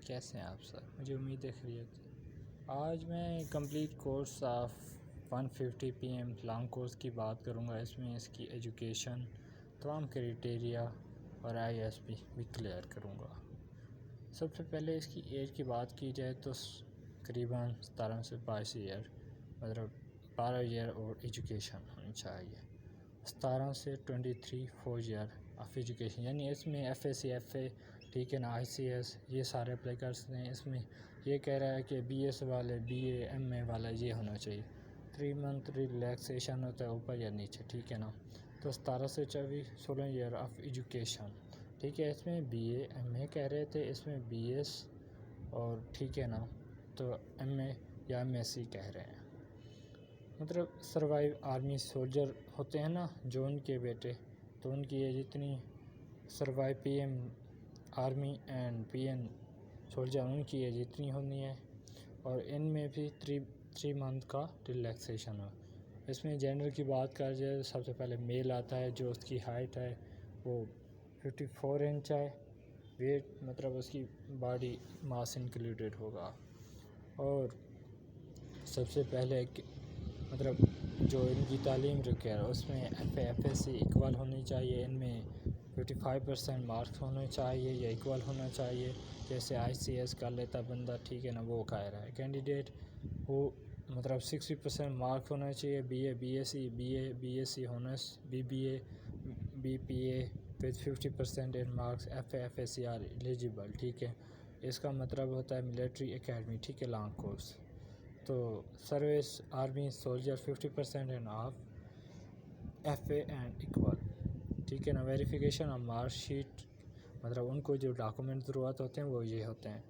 کیسے ہیں آپ سر؟ مجھے امید ہے خیریت ہے۔ آج میں complete course of 150 PM long course کی بات کروں گا۔ اس میں اس کی ایجوکیشن، تمام کرائٹیریا اور ISP بھی کلیئر کروں گا۔ سب سے پہلے اس کی ایج کی بات کی جائے تو قریباً 17 سے 22 ایئر، مطلب 12 ایئر اور ایجوکیشن ہونی چاہیے۔ 17 سے 23 4 ایئر آف ایجوکیشن، یعنی اس میں FSc FA، ٹھیک ہے نا، ICS، یہ سارے اپلائی کر سکتے ہیں۔ اس میں یہ کہہ رہا ہے کہ BS والے، BA MA والا یہ ہونا چاہیے۔ 3 month ریلیکسیشن ہوتا ہے اوپر یا نیچے، ٹھیک ہے نا۔ تو 17 سے 24 16 ایئر آف ایجوکیشن، ٹھیک ہے۔ اس میں BA MA کہہ رہے تھے، اس میں BS اور ٹھیک ہے نا، تو MA یا MSc کہہ رہے ہیں۔ مطلب سروائیو آرمی سولجر ہوتے ہیں نا جو ان کے بیٹے، تو ان کی ایج اتنی، survive PM army and PN soldier ان کی ایج اتنی ہونی ہے، اور ان میں بھی 3 month کا ریلیکسیشن ہو۔ اس میں جینڈر کی بات کر جائے تو سب سے پہلے میل آتا ہے، جو اس کی ہائٹ ہے وہ 54 انچ ہے، ویٹ مطلب اس کی باڈی ماس انکلوڈیڈ ہوگا، اور سب سے پہلے مطلب جو ان کی تعلیم ریکوائر اس میں FA FSc ایکول ہونی چاہیے، ان میں 55% مارکس ہونے چاہیے یا ایکول ہونا چاہیے، جیسے ICS کر لیتا بندہ، ٹھیک ہے نا، وہ کہہ رہا ہے کینڈیڈیٹ وہ مطلب 60% مارک ہونا چاہیے، BA BSc BA BSc ہونرس BBA BPA with 50% in marks، FA FSc are eligible، ٹھیک ہے۔ اس کا مطلب ہوتا ہے ملٹری اکیڈمی، ٹھیک ہے، لانگ کورس۔ تو service army soldier 50% in of FA and equal, ٹھیک ہے نا۔ ویریفیکیشن آف مارک شیٹ، مطلب ان کو جو ڈاکومنٹ ضرورت ہوتے ہیں وہ یہ ہوتے ہیں۔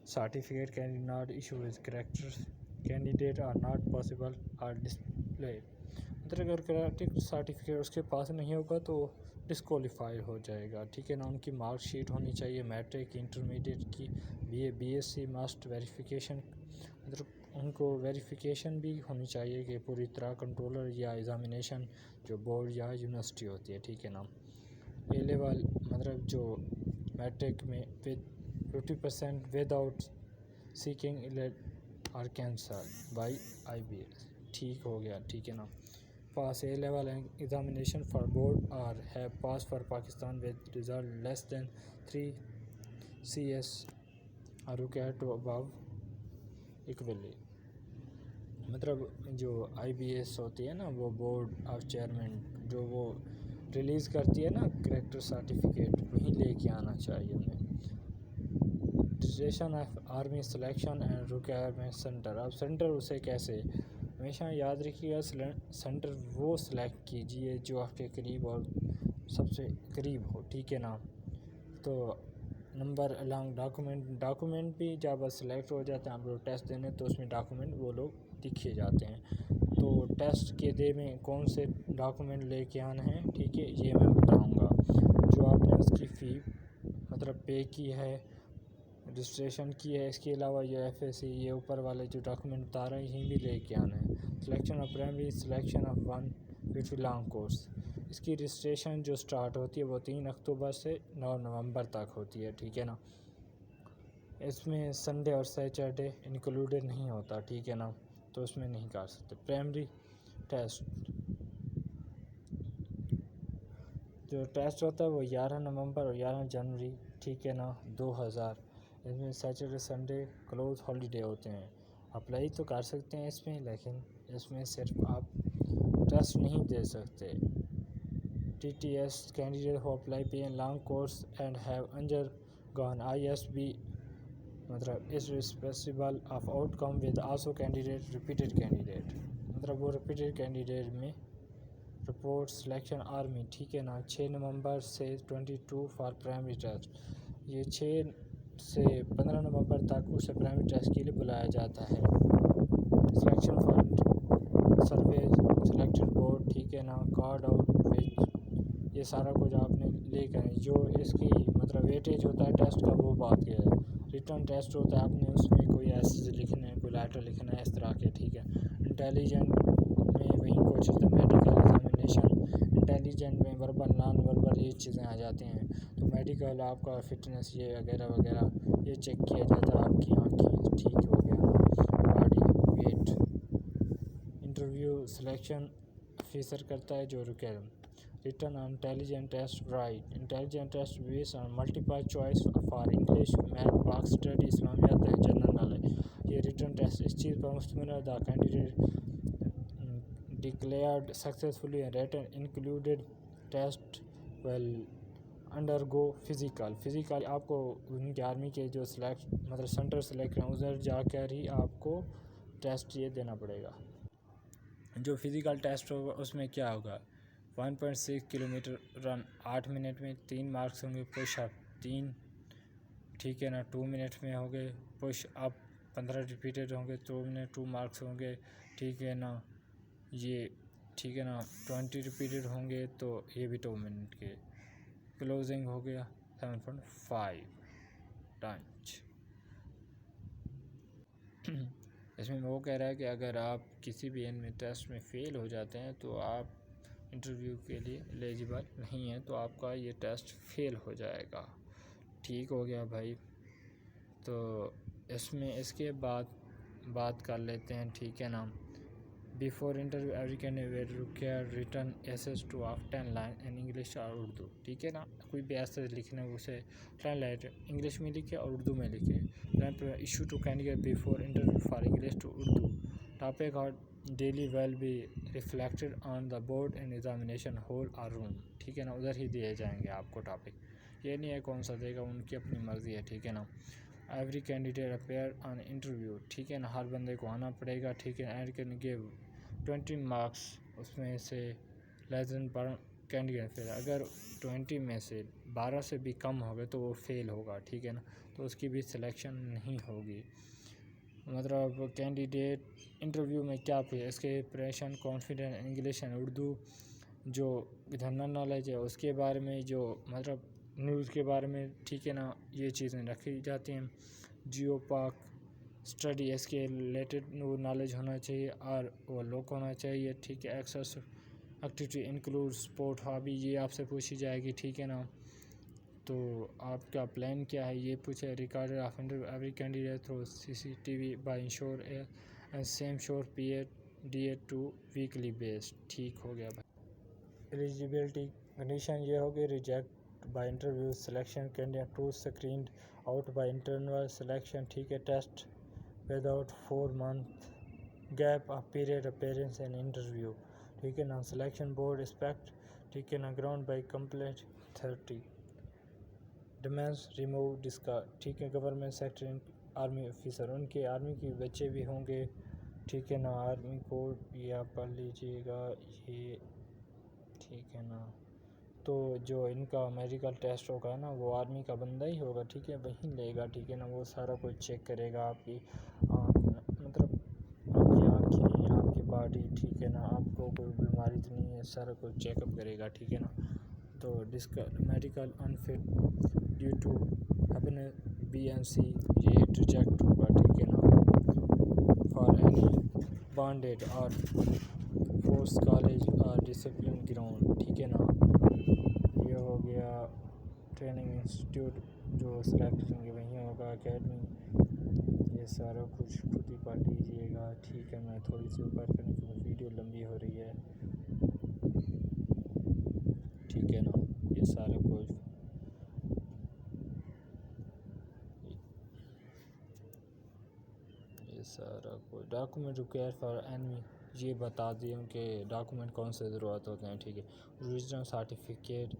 Certificate can not issue with character candidate or not possible or display, مطلب اگر کریکٹر سرٹیفکیٹ اس کے پاس نہیں ہوگا تو ڈسکوالیفائی ہو جائے گا، ٹھیک ہے نا۔ ان کی مارک شیٹ ہونی چاہیے، میٹرک انٹرمیڈیٹ کی، BA BSc مسٹ ویریفیکیشن، مطلب ان کو ویریفیکیشن بھی ہونی چاہیے کہ پوری طرح کنٹرولر یا ایگزامینیشن جو بورڈ یا یونیورسٹی ہوتی ہے، ٹھیک ہے نا۔ A لیول مطلب جو میٹرک میں 50% ود آؤٹ سیکنگ اور کینسل بائی IBS، ٹھیک ہو گیا، ٹھیک ہے نا۔ Pass A level examination for board اور have pass for Pakistan with result less than 3 CS اور ریکوائرڈ ٹو ابو ایکولی، مطلب جو IBS ہوتی ہے نا، وہ بورڈ آف چیئرمین جو وہ ریلیز کرتی ہے نا کریکٹر سرٹیفکیٹ، وہیں لے کے آنا چاہیے انہیں۔ ڈسٹریشن of army selection and requirement centre, اب سینٹر اسے کیسے، ہمیشہ یاد رکھیے گا سینٹر وہ سلیکٹ کیجئے جو آپ کے قریب اور سب سے قریب ہو، ٹھیک ہے نا۔ تو نمبر الانگ ڈاکومنٹ بھی جب سلیکٹ ہو جاتے ہیں آپ لوگ ٹیسٹ دینے، تو اس میں ڈاکومنٹ وہ لوگ دکھے جاتے ہیں۔ تو ٹیسٹ کے دے میں کون سے ڈاکومنٹ لے کے آنے ہیں، ٹھیک ہے، یہ میں بتاؤں گا۔ جو آپ نے اس کی فی مطلب پے کی ہے، رجسٹریشن کی ہے، اس کے علاوہ یہ FSc یہ اوپر والے جو ڈاکومنٹ بتا رہے ہیں یہ بھی لے کے آنا ہے۔ Selection of primary selection of 150 long course, اس کی رجسٹریشن جو سٹارٹ ہوتی ہے وہ 3 اکتوبر سے 9 نومبر تک ہوتی ہے، ٹھیک ہے نا۔ اس میں سنڈے اور سیٹرڈے انکلوڈیڈ نہیں ہوتا، ٹھیک ہے نا، تو اس میں نہیں کر سکتے۔ پرائمری ٹیسٹ جو ٹیسٹ ہوتا ہے وہ 11 نومبر اور 11 جنوری، ٹھیک ہے نا، 2000۔ اس میں سیٹرڈے سنڈے کلوز ہالیڈے ہوتے ہیں۔ اپلائی تو کر سکتے ہیں اس میں، لیکن اس میں صرف آپ ٹیسٹ نہیں دے سکتے۔ TTS candidate who apply PN long course and have undergone ISB مطلب irrespective of outcome with also candidate repeated candidate، مطلب وہ repeated candidate میں رپورٹ سلیکشن آرمی، ٹھیک ہے نا۔ 6 نومبر سے 22 فار پرائمری ٹیسٹ، یہ 6 سے 15 نومبر تک اسے پرائمری ٹیسٹ کے لیے بلایا جاتا ہے۔ Selection for service selected board, ٹھیک ہے نا، کارڈ آؤٹ وچ، یہ سارا کچھ آپ نے لے کر جو اس کی مطلب ویٹیج ہوتا ہے ٹیسٹ کا وہ بات کیا ہے۔ ریٹرن ٹیسٹ ہوتا ہے، آپ نے اس میں کوئی ایسے لکھنا ہے، کوئی لیٹر لکھنا ہے، اس طرح کے، ٹھیک ہے۔ انٹیلیجنٹ میں وہیں کچھ ہوتا ہے، میڈیکل ایگزامینیشن انٹیلیجنٹ میں وربل نان وربل یہ چیزیں آ جاتی ہیں. تو میڈیکل آپ کا فٹنس یہ وغیرہ وغیرہ یہ چیک کیا جاتا ہے. آپ کی آنکھیں ٹھیک ہو گیا, body weight. Interview selection officer کرتا ہے جو written intelligent test right intelligent test base on multiple choice for English math Pak study Islamiyat and general knowledge. یہ ریٹن ٹیسٹ اس چیز پر مشتمل ہے the candidate declared successfully and written included test will undergo physical آپ کو ان کی آرمی کے جو مطلب سینٹر سلیکٹ ہیں ادھر جا کر ہی آپ کو ٹیسٹ یہ دینا پڑے گا. جو فزیکل ٹیسٹ ہوگا اس میں کیا ہوگا 1.6 کلومیٹر رن 8 منٹ میں 3 مارکس ہوں گے. پش اپ 3 ٹھیک ہے نا 2 منٹ میں ہوں گے. پش اپ 15 ریپیٹڈ ہوں گے 2 منٹ 2 مارکس ہوں گے ٹھیک ہے نا. یہ ٹھیک ہے نا 20 ریپیٹڈ ہوں گے تو یہ بھی 2 منٹ کے. کلوزنگ ہو گیا 7.5 ٹنچ. اس میں وہ کہہ رہا ہے کہ اگر آپ کسی بھی ان میں ٹیسٹ میں فیل ہو جاتے ہیں تو آپ انٹرویو کے لیے ایلیجیبل نہیں ہیں, تو آپ کا یہ ٹیسٹ فیل ہو جائے گا. ٹھیک ہو گیا بھائی. تو اس میں اس کے بعد بات کر لیتے ہیں ٹھیک ہے نا. Before interview every candidate require written essays two of 10 line in English اور اردو. ٹھیک ہے نا, کوئی بھی ایسے لکھنا ہے اسے 10 لائن انگلش میں لکھے اور اردو میں لکھے. Issue to candidate before interview for English to Urdu. Topic اور daily will be reflected on the board and examination hall اور روم. ٹھیک ہے نا, ادھر ہی دیے جائیں گے آپ کو ٹاپک. یہ نہیں ہے کون سا دے گا, ان کی اپنی مرضی ہے. ٹھیک ہے نا. Every candidate appear on interview. ٹھیک ہے نا, ہر بندے کو آنا پڑے گا. ٹھیک ہے, اینڈ کین گیو 20 مارکس. اس میں سے لیسن پر کینڈیڈیٹ فیل. اگر 20 میں سے 12 سے بھی کم ہوگا تو وہ فیل ہوگا. ٹھیک ہے نا, تو اس کی بھی سلیکشن نہیں ہوگی. مطلب کینڈیڈیٹ انٹرویو میں کیا پوچھے, اس کے پریشن کانفیڈنس انگلش اینڈ اردو, جو جنرل نالج ہے اس کے بارے میں, جو مطلب نیوز کے بارے میں. ٹھیک ہے نا, یہ چیزیں رکھی جاتی ہیں. جیو پاک اسٹڈی اس کے ریلیٹڈ نالج ہونا چاہیے اور وہ لوگ ہونا چاہیے. ٹھیک ہے, excess activity include sport hobby, یہ آپ سے پوچھی جائے گی. ٹھیک ہے نا, تو آپ کا پلان کیا ہے یہ پوچھے. Record of interview every candidate through CCTV by ensure and same sure PA to weekly base. ٹھیک ہو گیا بھائی. ایلیجیبلٹی کنڈیشن یہ ہوگی reject by interview selection candidate to screened out by internal selection. ٹھیک ہے, test without 4 month gap of period appearance and interview. ٹھیک ہے نا, سلیکشن بورڈ اسپیکٹ. ٹھیک ہے نا, گراؤنڈ بائی کمپلیٹ 30 ڈیمینس ریموو ڈسکارڈ. ٹھیک ہے, گورنمنٹ سیکٹر آرمی آفیسر, ان کے آرمی کے بچے بھی ہوں گے. ٹھیک ہے نا, آرمی کوڈ یہ آپ پڑھ لیجیے گا یہ. ٹھیک ہے نا, تو جو ان کا میڈیکل ٹیسٹ ہوگا نا وہ آرمی کا بندہ ہی ہوگا. ٹھیک ہے, وہی لے گا. ٹھیک ہے نا, وہ سارا کچھ چیک کرے گا آپ کی مطلب آپ کی آنکھیں, آپ کی باڈی. ٹھیک ہے نا, آپ کو کوئی بیماری تو نہیں ہے, سارا کچھ چیک اپ کرے گا. ٹھیک ہے نا, تو medical unfit due to BNC یہ ریجیکٹ ہوگا. ٹھیک ہے نا, فار اینی بانڈیڈ اور فورس کالج اور ڈسپلن گراؤنڈ. ٹھیک ہے نا, یہ ہو گیا. ٹریننگ انسٹیٹیوٹ جو سلیکٹ کریں گے وہیں ہوگا. اکیڈمی یہ سارا کچھ خود ہی پڑھ لیجیے گا. ٹھیک ہے, میں تھوڑی سی اوپر کرنے کی ویڈیو لمبی ہو رہی ہے. ٹھیک ہے نا, یہ سارا کچھ ڈاکومنٹ ریکوائر فار اینی, یہ بتا دیں کہ ڈاکومنٹ کون سے ضرورت ہوتے ہیں. ٹھیک ہے, اوریجنل سرٹیفکیٹ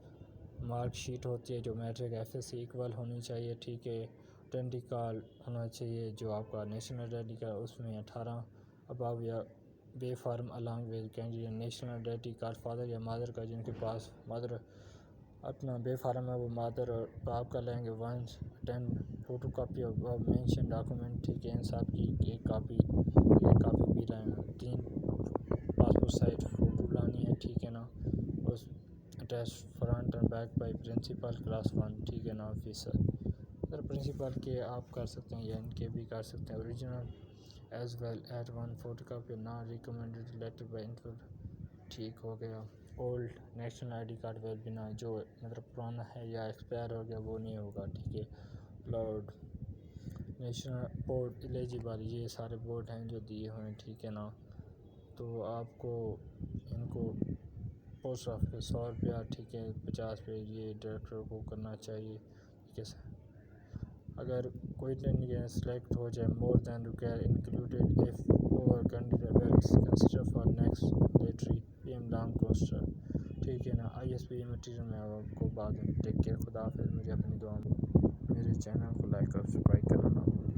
مارک شیٹ ہوتی ہے جو میٹرک FSC ایکول ہونی چاہیے. ٹھیک ہے, آئیڈینٹی کارڈ ہونا چاہیے جو آپ کا نیشنل آئیڈینٹی کارڈ, اس میں 18 اباو یا بے form along with candidate national identity card. Father یا مادر کا جن کے پاس مادر اپنا بے فارم ہے وہ مادر اور باپ کا لیں گے. 1 10 photo copy of mention document. ٹھیک ہے, انصاف کی ایک کاپی بھی لائیں. 3 پاسپورٹ سائز فوٹو لانی ہے. ٹھیک ہے نا, اس attach front and back by principal class 1. ٹھیک ہے نا, آفیسر اگر پرنسپل کے آپ کر سکتے ہیں یا ان کے بھی کر سکتے ہیں. Original as well at 1 photocopy non recommended letter by inter. ٹھیک ہو گیا. Old national I D card will بنا جو مطلب پرانا ہے یا ایکسپائر ہو گیا وہ نہیں ہوگا. ٹھیک ہے. الاؤڈ نیشنل پورٹ ایلیجیبل یہ سارے بورڈ ہیں جو دیے ہوئے ہیں. ٹھیک ہے نا. تو آپ کو ان کو پوسٹ آفس 100 روپیہ ٹھیک ہے 50 پہ یہ ڈائریکٹر کو کرنا چاہیے. ٹھیک ہے. اگر کوئی ٹریننگ سلیکٹ ہو جائے more than require included F over consider for next lottery P M long coaster. ٹھیک ہے نا. آئی ایس پی مٹیریل میں آپ کو بعد میں ٹیک کیئر. خدا حافظ. مجھے اپنی دعا میرے چینل کو لائک اور سبسکرائب کرنا نہ بھولیں.